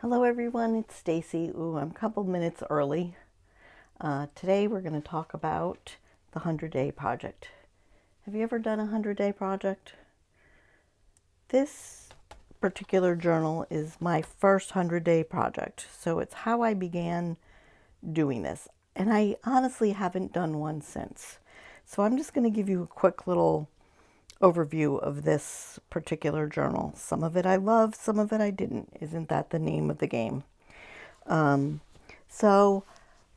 Hello everyone, it's Stacy. Ooh, I'm a couple minutes early. Today we're going to talk about the 100-day project. Have you ever done a 100-day project? This particular journal is my first 100-day project, so it's how I began doing this. And I honestly haven't done one since. So I'm just going to give you a quick little overview of this particular journal. Some of it I love, some of it I didn't. Isn't that the name of the game? So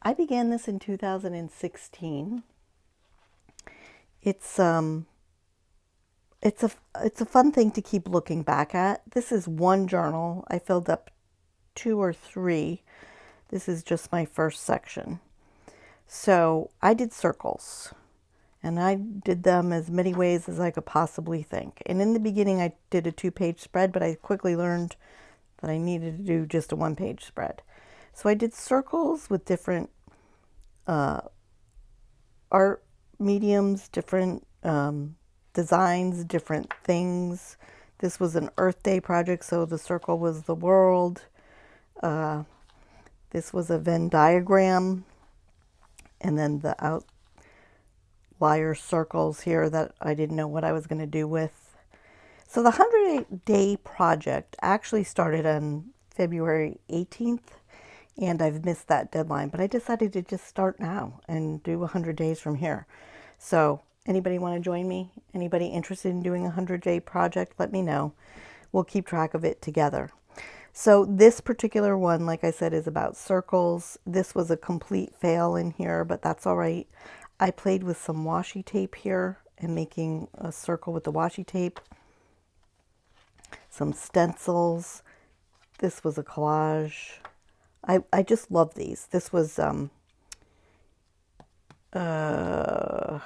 I began this in 2016. It's it's a fun thing to keep looking back at. This is one journal. I filled up two or three. This is just my first section. So I did circles, and I did them as many ways as I could possibly think. And in the beginning, I did a 2-page spread, but I quickly learned that I needed to do just a 1-page spread. So I did circles with different art mediums, different designs, different things. This was an Earth Day project, so the circle was the world. This was a Venn diagram, and then the outlier circles here that I didn't know what I was going to do with. So the 100-day project actually started on February 18th, and I've missed that deadline, but I decided to just start now and do 100 days from here. So anybody want to join me? Anybody interested in doing a 100-day project? Let me know. We'll keep track of it together. So this particular one, like I said, is about circles. This was a complete fail in here, but that's all right. I played with some washi tape here and making a circle with the washi tape. Some stencils. This was a collage. I just love these. This was well, it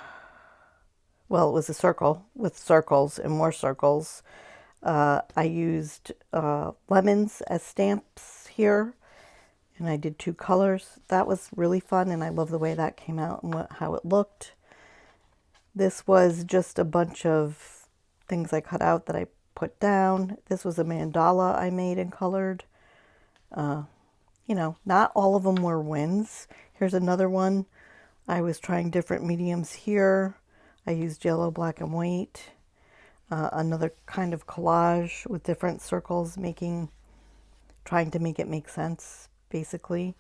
was a circle with circles and more circles. I used lemons as stamps here, and I did 2 colors. That was really fun, and I love the way that came out and how it looked. This was just a bunch of things I cut out that I put down. This was a mandala I made and colored. You know, not all of them were wins. Here's another one. I was trying different mediums here. I used yellow, black, and white. Another kind of collage with different circles, trying to make it make sense, basically.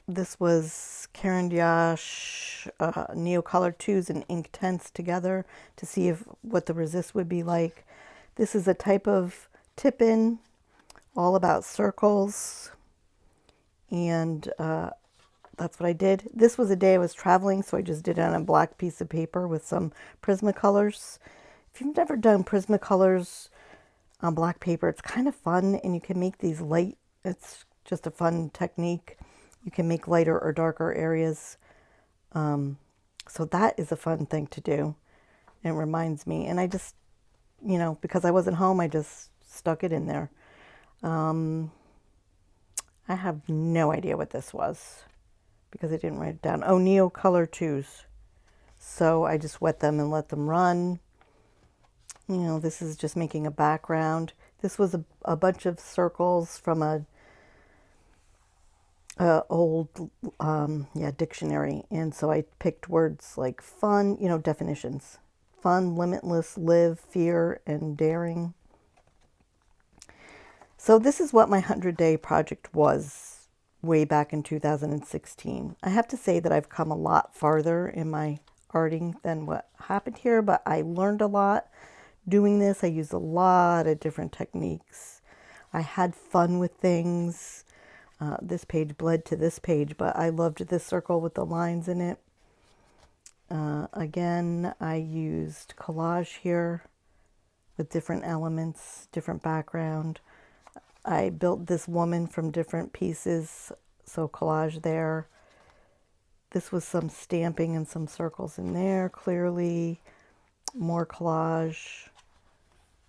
This was Caran d'Ache, Neocolor 2s and ink tents together to see what the resist would be like. This is a type of tip-in, all about circles, and that's what I did. This was a day I was traveling, so I just did it on a black piece of paper with some Prismacolors. If you've never done Prismacolors on black paper, it's kind of fun, and you can make these light. It's just a fun technique. You can make lighter or darker areas. So that is a fun thing to do. It reminds me, and I just, you know, because I wasn't home, I just stuck it in there. I have no idea what this was because I didn't write it down. Oh, Neocolor 2s. So I just wet them and let them run. You know, this is just making a background. This was a bunch of circles from a old dictionary, and so I picked words like fun, you know, definitions: fun, limitless, live, fear, and daring. So this is what my 100-day project was way back in 2016. I have to say that I've come a lot farther in my arting than what happened here, but I learned a lot doing this. I used a lot of different techniques. I had fun with things. This page bled to this page, but I loved this circle with the lines in it. Again, I used collage here with different elements, different background. I built this woman from different pieces, so collage there. This was some stamping and some circles in there, clearly. More collage.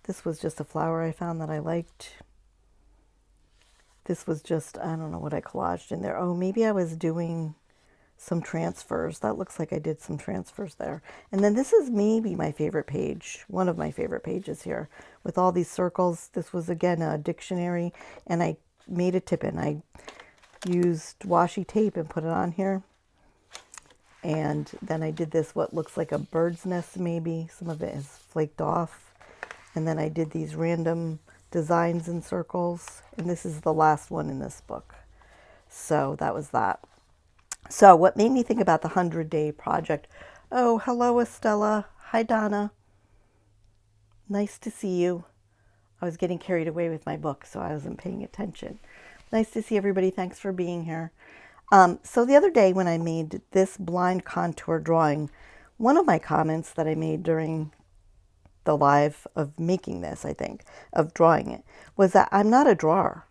This was just a flower I found that I liked. This was just, I don't know what I collaged in there. Oh, maybe I was doing some transfers. That looks like I did some transfers there. And then this is maybe my favorite page, one of my favorite pages here with all these circles. This was again a dictionary, and I made a tip in. I used washi tape and put it on here. And then I did this, what looks like a bird's nest maybe. Some of it is flaked off. And then I did these random designs in circles. And this is the last one in this book. So that was that. So what made me think about the 100-day project? Oh, hello, Estella. Hi, Donna. Nice to see you. I was getting carried away with my book, so I wasn't paying attention. Nice to see everybody. Thanks for being here. So the other day when I made this blind contour drawing, one of my comments that I made during the live of making this, I think, of drawing it, was that I'm not a drawer.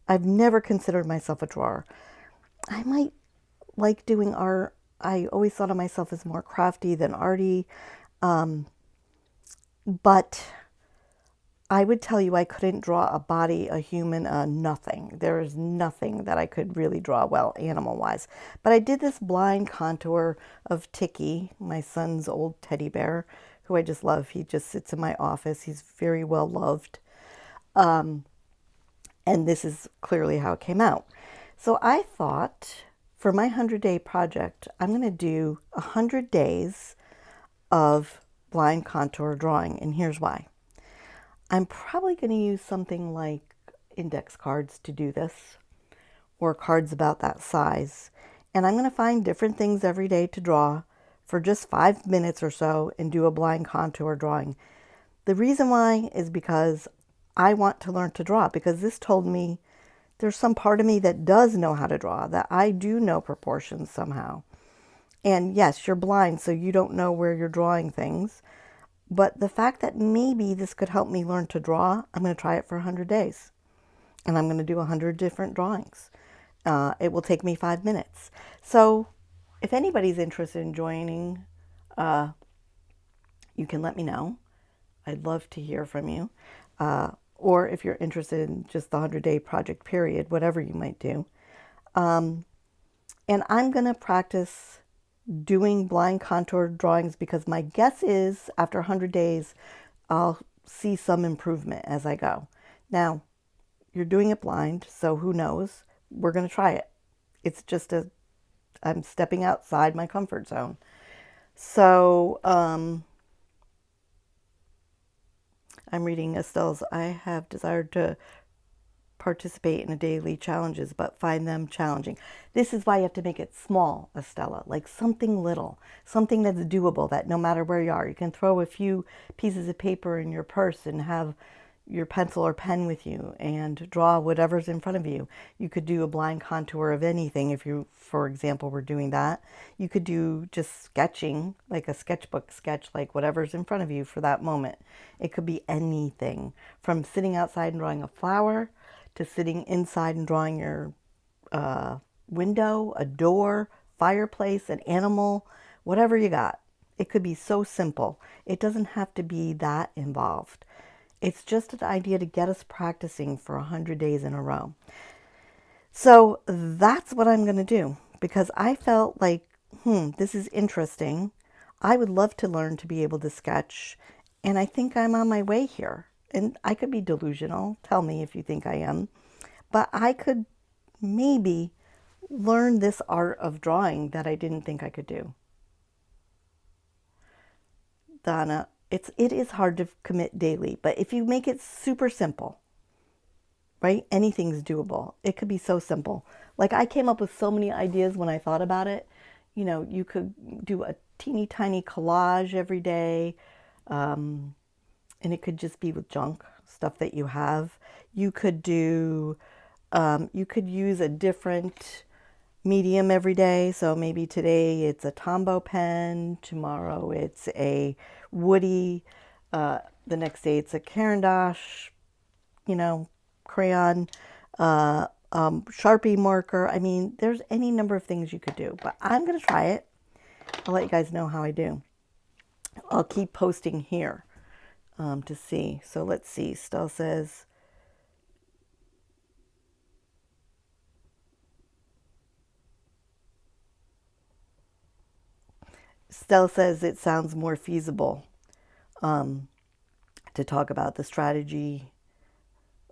I've never considered myself a drawer. I might like doing art. I always thought of myself as more crafty than arty. But I would tell you I couldn't draw a body, a human, nothing. There is nothing that I could really draw well animal-wise. But I did this blind contour of Tiki, my son's old teddy bear, who I just love. He just sits in my office. He's very well loved. And this is clearly how it came out. So I thought for my 100-day project, I'm going to do 100 days of blind contour drawing. And here's why. I'm probably going to use something like index cards to do this, or cards about that size. And I'm going to find different things every day to draw for just 5 minutes or so and do a blind contour drawing. The reason why is because I want to learn to draw, because this told me there's some part of me that does know how to draw, that I do know proportions somehow. And yes, you're blind, so you don't know where you're drawing things. But the fact that maybe this could help me learn to draw, I'm going to try it for 100 days. And I'm going to do 100 different drawings. It will take me 5 minutes. So if anybody's interested in joining, you can let me know. I'd love to hear from you. Or if you're interested in just the 100-day project period, whatever you might do. And I'm going to practice doing blind contour drawings because my guess is after 100 days, I'll see some improvement as I go. Now, you're doing it blind, so who knows? We're going to try it. It's just I'm stepping outside my comfort zone. So, I'm reading Estelle's, I have desired to participate in the daily challenges, but find them challenging. This is why you have to make it small, Estella, like something little, something that's doable, that no matter where you are, you can throw a few pieces of paper in your purse and have your pencil or pen with you and draw whatever's in front of you. You could do a blind contour of anything if you, for example, were doing that. You could do just sketching, like a sketchbook sketch, like whatever's in front of you for that moment. It could be anything, from sitting outside and drawing a flower to sitting inside and drawing your window, a door, fireplace, an animal, whatever you got. It could be so simple. It doesn't have to be that involved. It's just an idea to get us practicing for 100 days in a row. So that's what I'm going to do, because I felt like, this is interesting. I would love to learn to be able to sketch, and I think I'm on my way here. And I could be delusional. Tell me if you think I am. But I could maybe learn this art of drawing that I didn't think I could do. Donna, it is hard to commit daily, but if you make it super simple, right? Anything's doable. It could be so simple. Like I came up with so many ideas when I thought about it. You know, you could do a teeny tiny collage every day. And it could just be with junk, stuff that you have. You could do, you could use a different medium every day. So maybe today it's a Tombow pen, tomorrow it's a woody, the next day it's a Caran d'Ache, crayon, Sharpie marker. I mean, there's any number of things you could do, but I'm going to try it. I'll let you guys know how I do. I'll keep posting here to see. So let's see. Stell says, Stella says it sounds more feasible to talk about the strategy.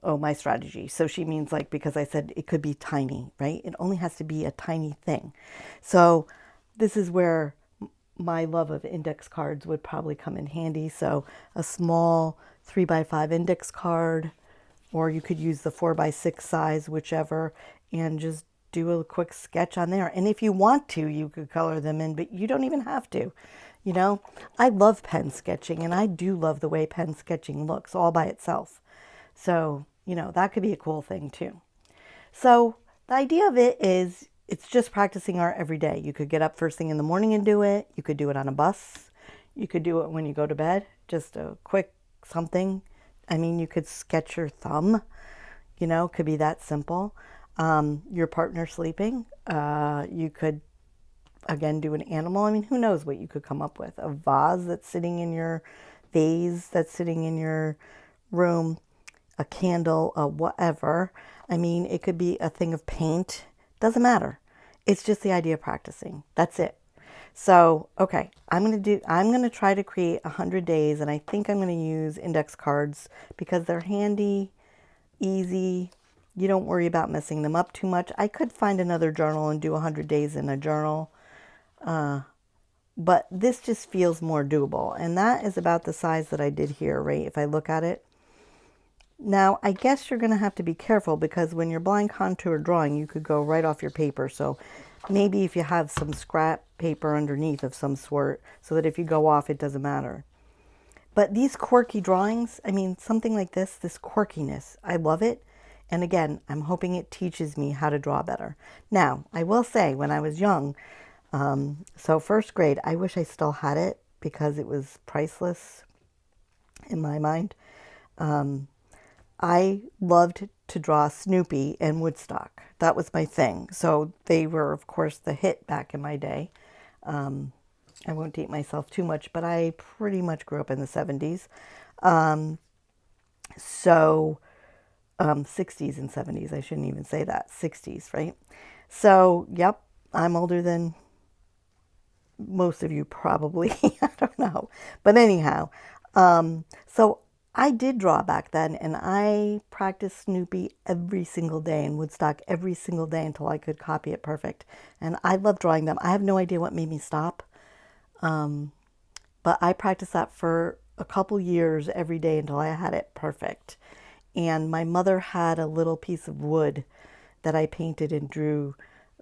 Oh, my strategy. So she means like, because I said it could be tiny, right? It only has to be a tiny thing. So this is where my love of index cards would probably come in handy. So a small 3x5 index card, or you could use the 4x6 size, whichever, and just do a quick sketch on there. And if you want to, you could color them in, but you don't even have to. You know, I love pen sketching, and I do love the way pen sketching looks all by itself. So, you know, that could be a cool thing too. So the idea of it is it's just practicing art every day. You could get up first thing in the morning and do it. You could do it on a bus. You could do it when you go to bed, just a quick something. I mean, you could sketch your thumb, you know, could be that simple. Your partner sleeping, you could, again, do an animal. I mean, who knows what you could come up with? A vase that's sitting in your room, a candle, a whatever. I mean, it could be a thing of paint. Doesn't matter. It's just the idea of practicing. That's it. So, okay, I'm gonna try to create 100 days, and I think I'm gonna use index cards because they're handy, easy. You don't worry about messing them up too much. I could find another journal and do 100 days in a journal, but this just feels more doable. And that is about the size that I did here, right? If I look at it. Now, I guess you're going to have to be careful because when you're blind contour drawing, you could go right off your paper. So maybe if you have some scrap paper underneath of some sort so that if you go off, it doesn't matter. But these quirky drawings, I mean, something like this quirkiness, I love it. And again, I'm hoping it teaches me how to draw better. Now, I will say when I was young, so first grade, I wish I still had it because it was priceless in my mind. I loved to draw Snoopy and Woodstock. That was my thing. So they were, of course, the hit back in my day. I won't date myself too much, but I pretty much grew up in the 70s. So 60s and 70s, I shouldn't even say that, 60s, right? So, yep, I'm older than most of you probably. I don't know. But anyhow, so I did draw back then, and I practiced Snoopy every single day and Woodstock every single day until I could copy it perfect. And I love drawing them. I have no idea what made me stop, but I practiced that for a couple years every day until I had it perfect. And my mother had a little piece of wood that I painted and drew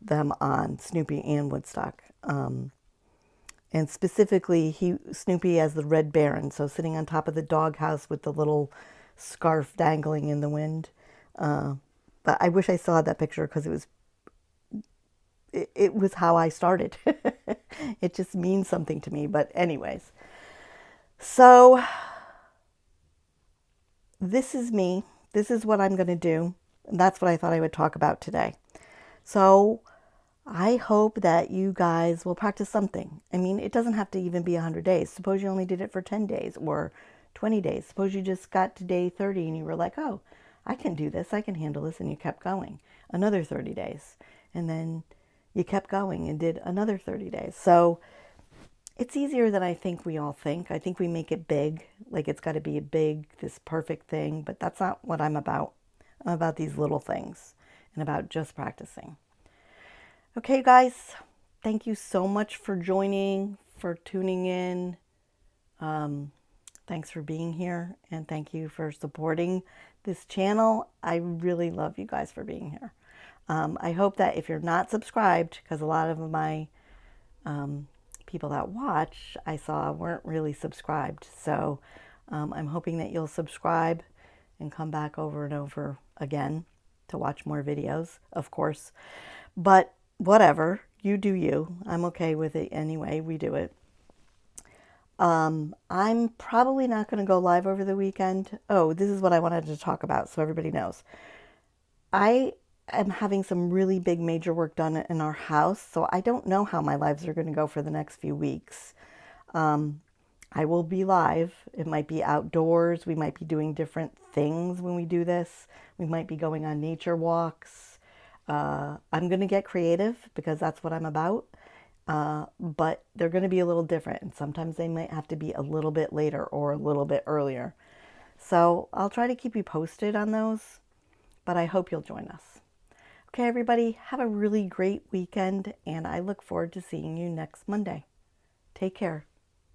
them on, Snoopy and Woodstock. And specifically, Snoopy as the Red Baron, so sitting on top of the doghouse with the little scarf dangling in the wind. But I wish I still had that picture because it was how I started. It just means something to me. But anyways, so this is me. This is what I'm going to do. And that's what I thought I would talk about today. So I hope that you guys will practice something. I mean, it doesn't have to even be 100 days. Suppose you only did it for 10 days or 20 days. Suppose you just got to day 30 and you were like, oh, I can do this. I can handle this. And you kept going another 30 days. And then you kept going and did another 30 days. So it's easier than I think we all think. I think we make it big, like it's got to be a big, this perfect thing. But that's not what I'm about. I'm about these little things and about just practicing. Okay, guys, thank you so much for joining, for tuning in. Thanks for being here, and thank you for supporting this channel. I really love you guys for being here. I hope that if you're not subscribed, because a lot of my people that watch, I saw weren't really subscribed. So I'm hoping that you'll subscribe and come back over and over again to watch more videos, of course. But whatever, you do you. I'm okay with it anyway. We do it. I'm probably not going to go live over the weekend. Oh, this is what I wanted to talk about so everybody knows. I am having some really big major work done in our house, so I don't know how my lives are going to go for the next few weeks. I will be live. It might be outdoors. We might be doing different things when we do this. We might be going on nature walks. I'm going to get creative because that's what I'm about. but they're going to be a little different, and sometimes they might have to be a little bit later or a little bit earlier. So I'll try to keep you posted on those, but I hope you'll join us. Okay, everybody, have a really great weekend, and I look forward to seeing you next Monday. Take care.